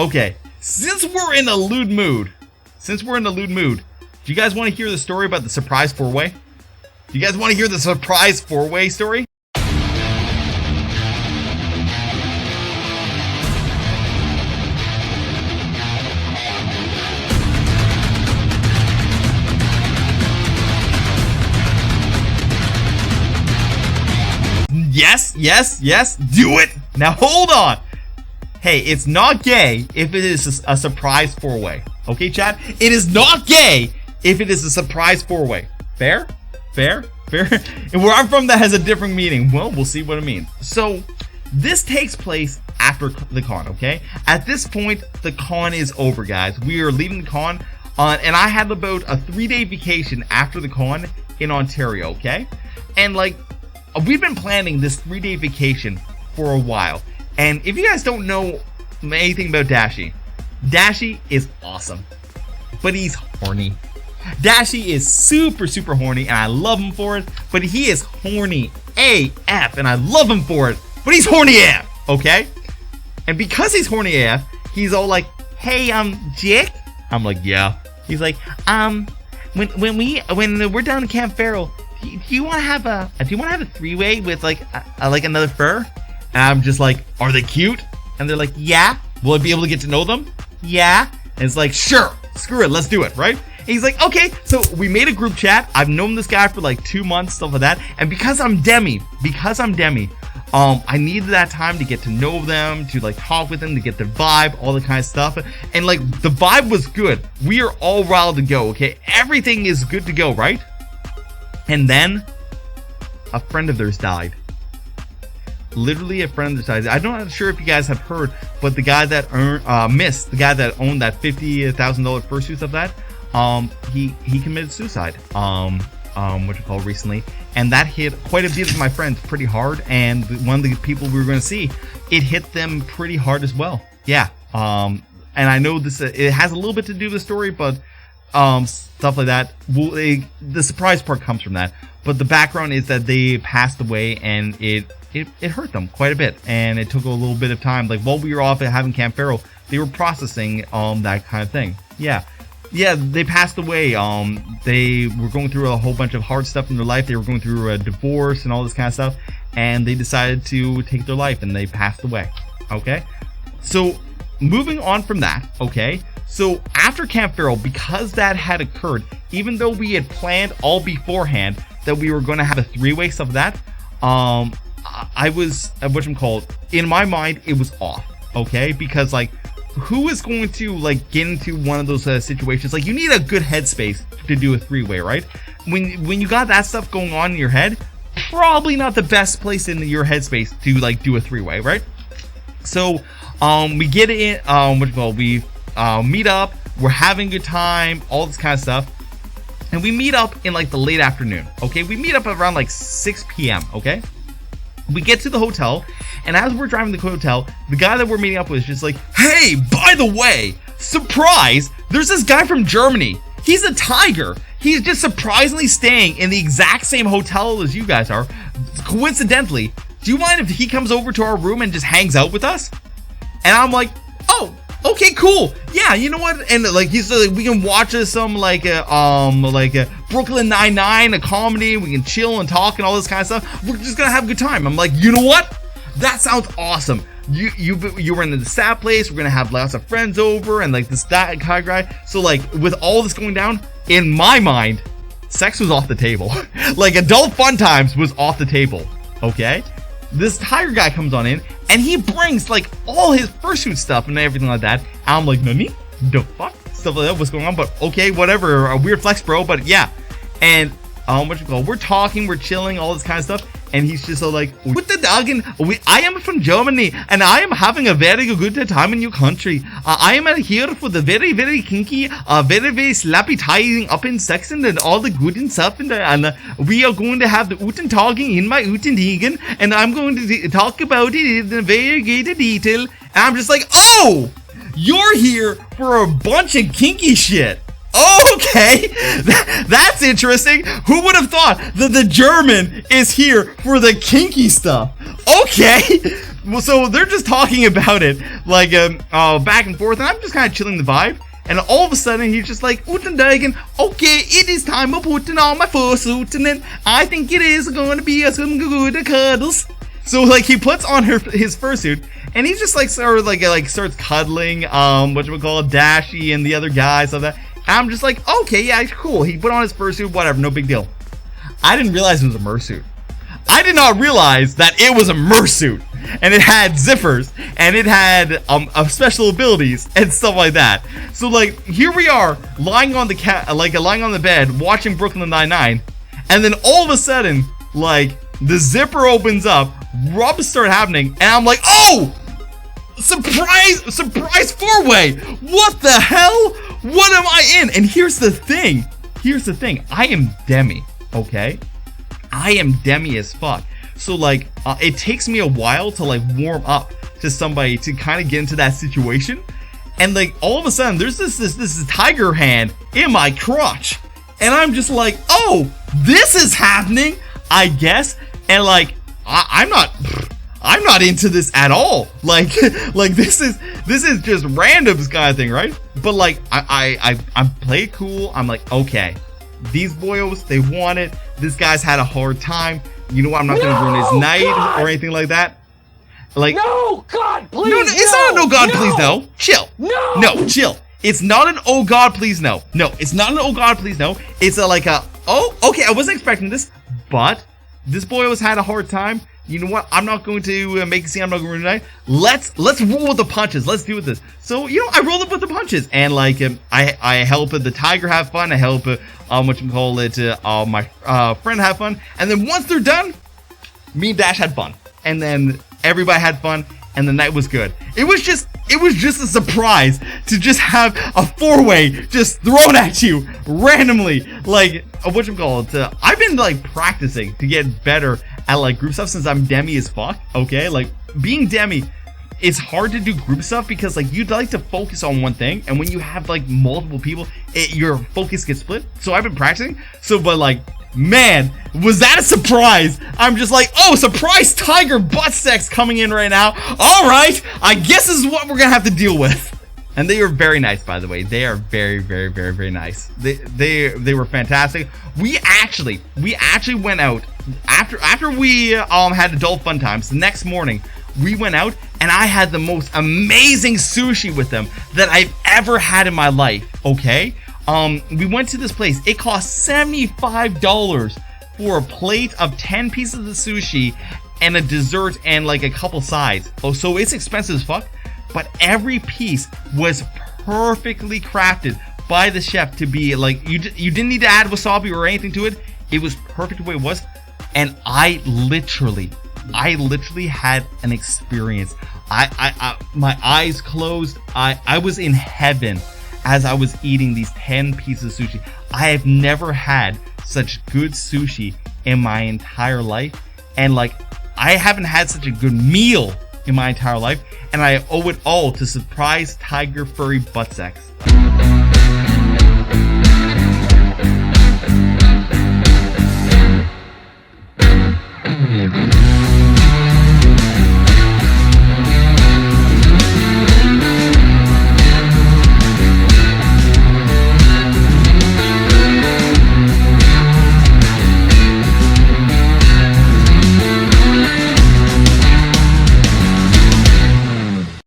Okay, since we're in a lewd mood, do you guys want to hear the story about the surprise four-way? Do you guys want to hear the surprise four-way story? Yes, do it! Now hold on! Hey, it's not gay if it is a surprise four-way. Okay, chat? It is not gay if it is a surprise four-way. Fair? And where I'm from, that has a different meaning. Well, we'll see what it means. So, this takes place after the con, okay? At this point, the con is over, guys. We are leaving the con, and I had about a 3-day vacation after the con in Ontario, okay? And, like, we've been planning this 3-day vacation for a while. And if you guys don't know anything about Dashi is awesome. But he's horny. Dashi is super horny, and I love him for it. But he is horny AF, and I love him for it. But he's horny AF, okay? And because he's horny AF, he's all like, "Hey, Jik?" I'm like, "Yeah." He's like, when we're down in Camp Feral, do you want to have a 3-way with like another fur?" And I'm just like, "Are they cute?" And they're like, "Yeah." "Will I be able to get to know them?" "Yeah." And it's like, "Sure, screw it, let's do it," right? And he's like, "Okay." So we made a group chat. I've known this guy for like 2 months, stuff like that. And because I'm Demi, I needed that time to get to know them, to like talk with them, to get the vibe, all the kind of stuff. And like the vibe was good. We are all wild to go, okay? Everything is good to go, right? And then a friend of theirs died. Literally a friend of theirs died. I'm not sure if you guys have heard, but the guy that the guy that owned that $50,000 fursuit of that, he committed suicide. Recently, and that hit quite a bit of my friends pretty hard. And one of the people we were going to see, it hit them pretty hard as well. Yeah. And I know this it has a little bit to do with the story, but stuff like that. The surprise part comes from that. But the background is that they passed away, and it hurt them quite a bit, and it took a little bit of time. Like while we were off at having Camp Feral, they were processing that kind of thing. Yeah, they passed away. They were going through a whole bunch of hard stuff in their life. They were going through a divorce and all this kind of stuff, and they decided to take their life, and they passed away. Okay, so moving on from that. Okay, so after Camp Feral, because that had occurred, even though we had planned all beforehand that we were going to have a 3-way stuff like that, I was in my mind, it was off. Okay, because like, who is going to like get into one of those situations? Like, you need a good headspace to do a 3-way, right? When you got that stuff going on in your head, probably not the best place in your headspace to like do a 3-way, right? So we get in, we meet up, we're having a good time, all this kind of stuff, and we meet up in like the late afternoon. Okay, we meet up around like 6 p.m. Okay, we get to the hotel, and as we're driving to the hotel, the guy that we're meeting up with is just like, "Hey, by the way, surprise, there's this guy from Germany. He's a tiger. He's just surprisingly staying in the exact same hotel as you guys are. Coincidentally, do you mind if he comes over to our room and just hangs out with us?" And I'm like, "Oh, okay, cool. Yeah, you know what?" And like, he's like, "We can watch some like a Brooklyn Nine-Nine, a comedy. We can chill and talk and all this kind of stuff. We're just gonna have a good time." I'm like, "You know what? That sounds awesome. You were in the SAP place. We're gonna have lots of friends over and like that kind of guy." So like, with all this going down, in my mind, sex was off the table. Like, adult fun times was off the table. Okay, this tiger guy comes on in, and he brings like all his fursuit stuff and everything like that. I'm like, "Nani? The fuck?" Stuff like that. What's going on? But okay, whatever. A weird flex, bro. But yeah, and we're talking, we're chilling, all this kind of stuff. And he's just so like, "With the dog, and I am from Germany, and I am having a very good time in your country. I am here for the very kinky, very slappy tying up in sex and all the good and stuff. And we are going to have the Uten talking in my Uten Degen, and I'm going to talk about it in a very great detail." And I'm just like, "Oh, you're here for a bunch of kinky shit. Okay, that's interesting. Who would have thought that the German is here for the kinky stuff?" Okay, so they're just talking about it, like, back and forth, and I'm just kind of chilling the vibe. And all of a sudden, he's just like, "Uten Dagen, okay, it is time of putting on my fursuit, and then I think it is going to be some good cuddles." So, like, he puts on his fursuit, and he's just, like, sort of, like starts cuddling, Dashy and the other guys, stuff like that. And I'm just like, okay, yeah, cool. He put on his fursuit, whatever, no big deal. I didn't realize it was a mersuit. I did not realize that it was a mersuit, and it had zippers, and it had special abilities and stuff like that. So, like, here we are lying on the lying on the bed watching Brooklyn Nine-Nine, and then all of a sudden, like, the zipper opens up, rubs start happening, and I'm like, oh, surprise four-way. What the hell? What am I in? And here's the thing. I am Demi, okay? I am Demi as fuck. So, like, it takes me a while to, like, warm up to somebody to kind of get into that situation. And, like, all of a sudden, there's this tiger hand in my crotch. And I'm just like, oh, this is happening, I guess. And, like, I'm not into this at all. Like this is just random kind of thing, right? But, like, I play it cool. I'm like, okay, these boyos, they want it. This guy's had a hard time. You know what? I'm not gonna ruin his night or anything like that. Like, no, God, please. No, it's not an oh God, please no. Chill. No, chill. It's not an oh God, please no. No, it's not an oh God, please no. It's oh, okay, I wasn't expecting this, but this boy has had a hard time. You know what? I'm not going to make a scene. I'm not going to ruin it. Let's roll with the punches. Let's do with this. So, you know, I rolled up with the punches, and, like, I help the tiger have fun. I help my friend have fun. And then once they're done, me and Dash had fun, and then everybody had fun, and the night was good. It was just a surprise to just have a four-way just thrown at you randomly. Like, I've been, like, practicing to get better at, like, group stuff since I'm Demi as fuck, okay? Like, being Demi, it's hard to do group stuff because, like, you'd like to focus on one thing, and when you have, like, multiple people, your focus gets split. So I've been practicing. So, but, like, man, was that a surprise? I'm just like, oh, surprise tiger butt sex coming in right now. All right, I guess this is what we're gonna have to deal with. And they were very nice, by the way. They are very, very, very, very nice. They were fantastic. We actually went out after we had adult fun times. The next morning, we went out and I had the most amazing sushi with them that I've ever had in my life. Okay. We went to this place. It cost $75 for a plate of 10 pieces of sushi and a dessert and, like, a couple sides. Oh, so it's expensive as fuck, but every piece was perfectly crafted by the chef to be, like, you didn't need to add wasabi or anything to it. It was perfect the way it was. And I literally had an experience. My eyes closed. I was in heaven as I was eating these 10 pieces of sushi. I have never had such good sushi in my entire life. And, like, I haven't had such a good meal in my entire life. And I owe it all to surprise tiger furry butt sex.